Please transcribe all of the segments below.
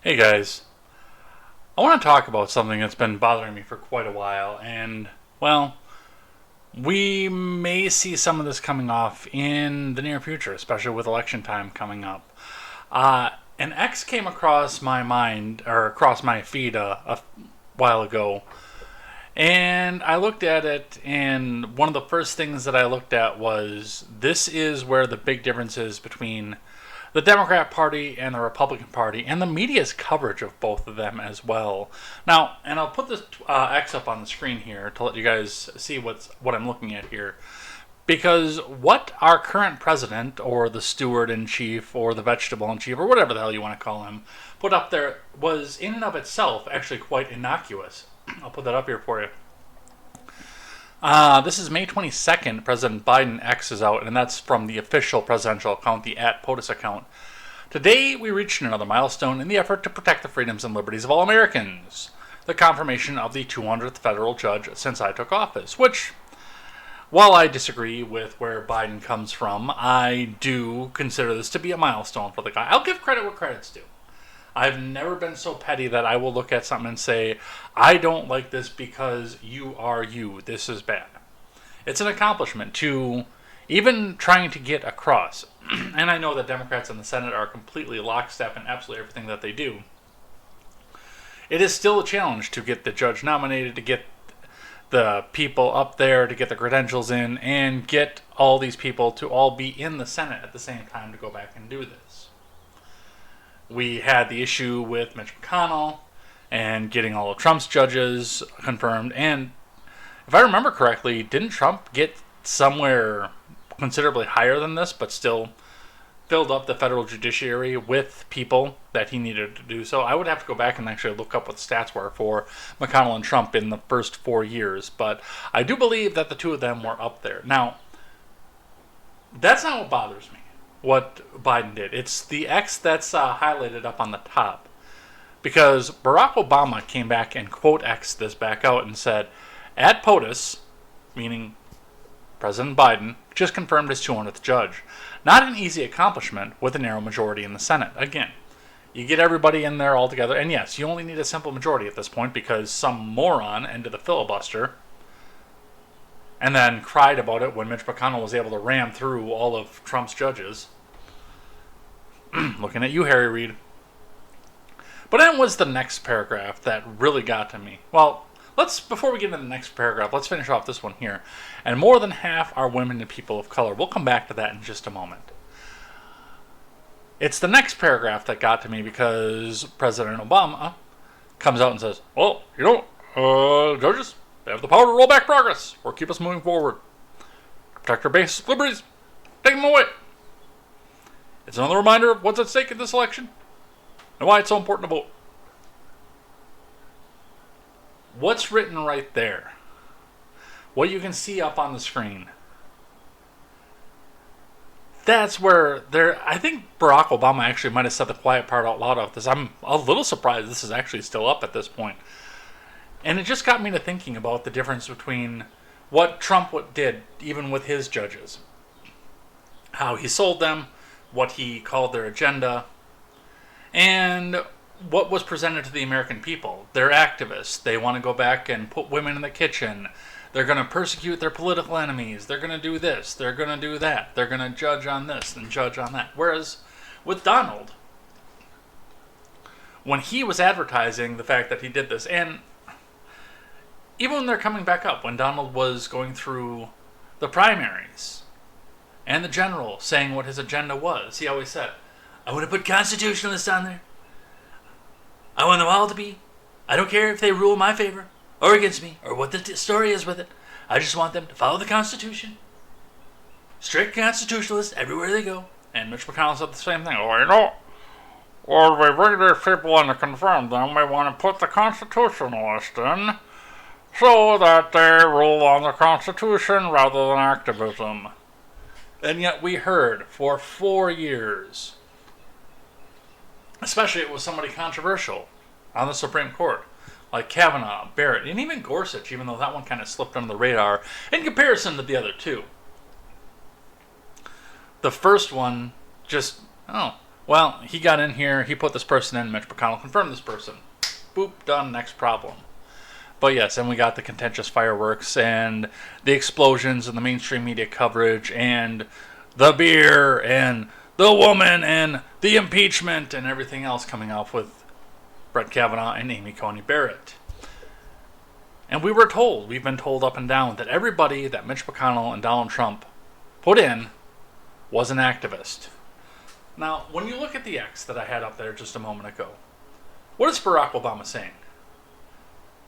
Hey guys, I want to talk about something that's been bothering me for quite a while, and, well, we may see some of this coming off in the near future, especially with election time coming up. An X came across my mind, or across my feed a while ago, and I looked at it, and one of the first things that I looked at was this is where the big difference is between the Democrat Party and the Republican Party, and the media's coverage of both of them as well. Now, and I'll put this X up on the screen here to let you guys see what I'm looking at here. Because what our current president, or the steward in chief, or the vegetable in chief, or whatever the hell you want to call him, put up there was in and of itself actually quite innocuous. I'll put that up here for you. This is May 22nd. President Biden X is out, and that's from the official presidential account, the @POTUS account. Today, we reached another milestone in the effort to protect the freedoms and liberties of all Americans. The confirmation of the 200th federal judge since I took office, which, while I disagree with where Biden comes from, I do consider this to be a milestone for the guy. I'll give credit where credit's due. I've never been so petty that I will look at something and say, I don't like this because you are you. This is bad. It's an accomplishment to even trying to get across. And I know that Democrats in the Senate are completely lockstep in absolutely everything that they do. It is still a challenge to get the judge nominated, to get the people up there, to get the credentials in, and get all these people to all be in the Senate at the same time to go back and do this. We had the issue with Mitch McConnell and getting all of Trump's judges confirmed. And if I remember correctly, didn't Trump get somewhere considerably higher than this, but still filled up the federal judiciary with people that he needed to do so? I would have to go back and actually look up what the stats were for McConnell and Trump in the first 4 years. But I do believe that the two of them were up there. Now, that's not what bothers me, what Biden did. It's the X that's highlighted up on the top. Because Barack Obama came back and quote X'd this back out and said, @POTUS, meaning President Biden, just confirmed his 200th judge. Not an easy accomplishment with a narrow majority in the Senate. Again, you get everybody in there all together, and yes, you only need a simple majority at this point because some moron ended the filibuster and then cried about it when Mitch McConnell was able to ram through all of Trump's judges. Looking at you, Harry Reid. But then was the next paragraph that really got to me. Well, before we get into the next paragraph, let's finish off this one here. And more than half are women and people of color. We'll come back to that in just a moment. It's the next paragraph that got to me because President Obama comes out and says, well, judges, they have the power to roll back progress or keep us moving forward. Protect our basic liberties. Take them away. It's another reminder of what's at stake in this election and why it's so important to vote. What's written right there? What you can see up on the screen. That's where I think Barack Obama actually might have said the quiet part out loud of this. I'm a little surprised this is actually still up at this point. And it just got me to thinking about the difference between what Trump did, even with his judges. How he sold them, what he called their agenda, and what was presented to the American people. They're activists. They want to go back and put women in the kitchen. They're going to persecute their political enemies. They're going to do this. They're going to do that. They're going to judge on this and judge on that. Whereas with Donald, when he was advertising the fact that he did this, and even when they're coming back up, when Donald was going through the primaries and the general saying what his agenda was, he always said, I want to put constitutionalists on there. I want them all to be. I don't care if they rule in my favor or against me or what the story is with it. I just want them to follow the Constitution. Strict constitutionalists everywhere they go. And Mitch McConnell said the same thing. Well, we bring these people in to confirm them. We want to put the constitutionalist in so that they rule on the Constitution rather than activism. And yet we heard for 4 years, especially it was somebody controversial on the Supreme Court, like Kavanaugh, Barrett, and even Gorsuch, even though that one kind of slipped under the radar in comparison to the other two. The first one just, Well, he got in here, he put this person in, Mitch McConnell confirmed this person. Boop, done, next problem. But yes, and we got the contentious fireworks and the explosions in the mainstream media coverage and the beer and the woman and the impeachment and everything else coming up with Brett Kavanaugh and Amy Coney Barrett. And we've been told up and down, that everybody that Mitch McConnell and Donald Trump put in was an activist. Now, when you look at the X that I had up there just a moment ago, what is Barack Obama saying?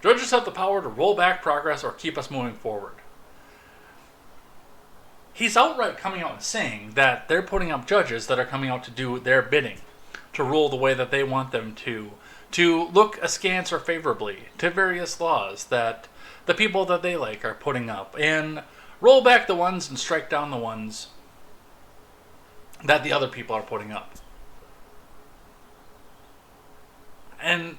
Judges have the power to roll back progress or keep us moving forward. He's outright coming out and saying that they're putting up judges that are coming out to do their bidding, to rule the way that they want them to look askance or favorably to various laws that the people that they like are putting up, and roll back the ones and strike down the ones that the other people are putting up. And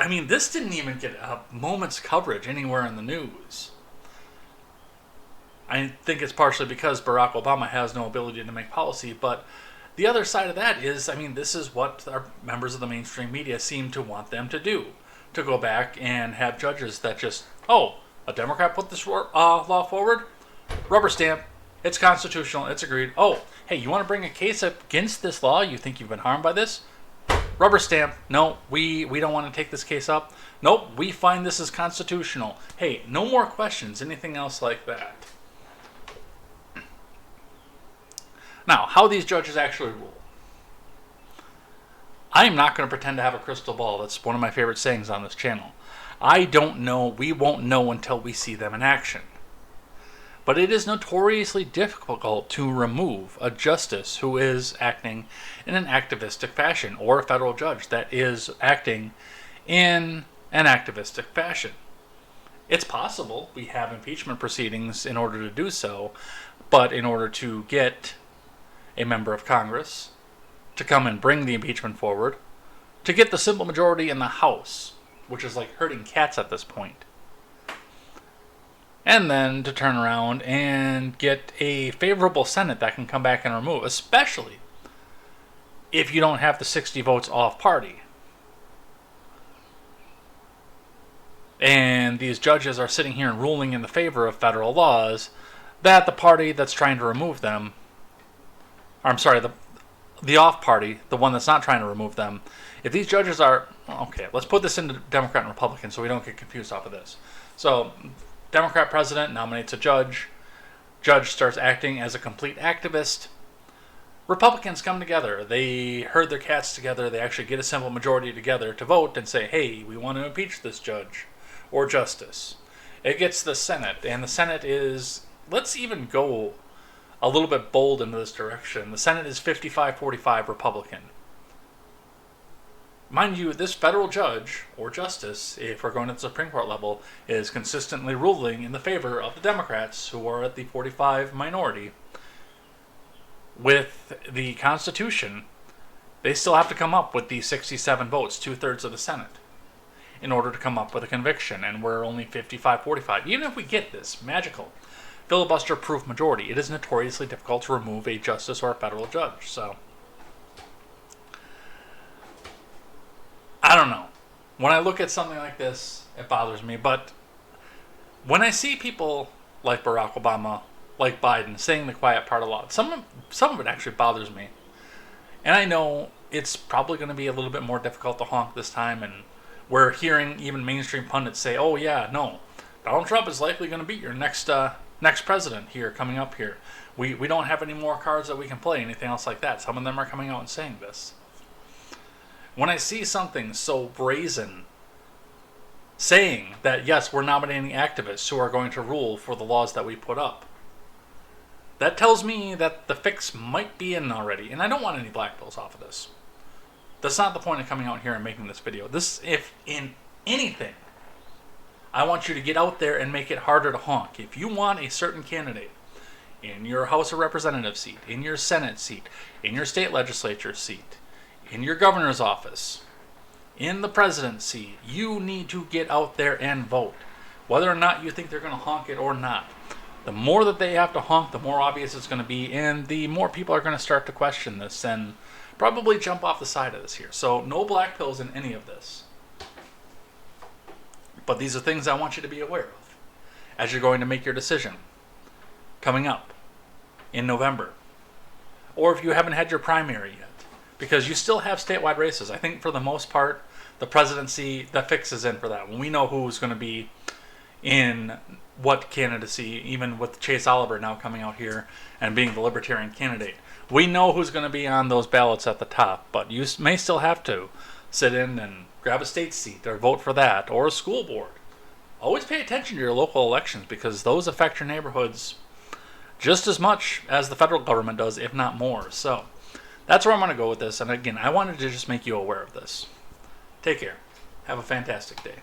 I mean, this didn't even get a moment's coverage anywhere in the news. I think it's partially because Barack Obama has no ability to make policy, but the other side of that is, I mean, this is what our members of the mainstream media seem to want them to do. To go back and have judges that just, oh, a Democrat put this law forward? Rubber stamp. It's constitutional. It's agreed. Oh, hey, you want to bring a case against this law? You think you've been harmed by this? Rubber stamp. No, we don't want to take this case up. Nope, we find this is constitutional. Hey, no more questions, anything else like that. Now, how these judges actually rule. I am not going to pretend to have a crystal ball. That's one of my favorite sayings on this channel. I don't know. We won't know until we see them in action. But it is notoriously difficult to remove a justice who is acting in an activistic fashion, or a federal judge that is acting in an activistic fashion. It's possible. We have impeachment proceedings in order to do so, but in order to get a member of Congress to come and bring the impeachment forward, to get the simple majority in the House, which is like herding cats at this point, and then to turn around and get a favorable Senate that can come back and remove, especially if you don't have the 60 votes off party. And these judges are sitting here and ruling in the favor of federal laws that the party that's trying to remove them, or I'm sorry, the off party, the one that's not trying to remove them, if these judges are, okay, let's put this into Democrat and Republican so we don't get confused off of this. So, Democrat president nominates a judge. Judge starts acting as a complete activist. Republicans come together. They herd their cats together. They actually get a simple majority together to vote and say, hey, we want to impeach this judge or justice. It gets the Senate, and the Senate is, let's even go a little bit bold into this direction. The Senate is 55-45 Republican. Mind you, this federal judge or justice, if we're going to the Supreme Court level, is consistently ruling in the favor of the Democrats, who are at the 45 minority. With the Constitution, they still have to come up with the 67 votes, 2/3 of the Senate, in order to come up with a conviction, and we're only 55-45. Even if we get this magical filibuster-proof majority, it is notoriously difficult to remove a justice or a federal judge, so I don't know. When I look at something like this, it bothers me. But when I see people like Barack Obama, like Biden, saying the quiet part a lot, some of it actually bothers me. And I know it's probably going to be a little bit more difficult to honk this time. And we're hearing even mainstream pundits say, oh yeah, no, Donald Trump is likely going to beat your next president here, coming up here. We don't have any more cards that we can play, anything else like that. Some of them are coming out and saying this. When I see something so brazen, saying that, yes, we're nominating activists who are going to rule for the laws that we put up, that tells me that the fix might be in already. And I don't want any black pills off of this. That's not the point of coming out here and making this video. This, if in anything, I want you to get out there and make it harder to honk. If you want a certain candidate in your House of Representatives seat, in your Senate seat, in your state legislature seat, in your governor's office, in the presidency, you need to get out there and vote. Whether or not you think they're going to honk it or not. The more that they have to honk, the more obvious it's going to be, and the more people are going to start to question this. And probably jump off the side of this here. So no black pills in any of this. But these are things I want you to be aware of as you're going to make your decision coming up in November. Or if you haven't had your primary yet. Because you still have statewide races. I think for the most part, the presidency, the fix is in for that. When we know who's going to be in what candidacy, even with Chase Oliver now coming out here and being the Libertarian candidate. We know who's going to be on those ballots at the top, but you may still have to sit in and grab a state seat or vote for that, or a school board. Always pay attention to your local elections because those affect your neighborhoods just as much as the federal government does, if not more. So that's where I'm going to go with this. And again, I wanted to just make you aware of this. Take care. Have a fantastic day.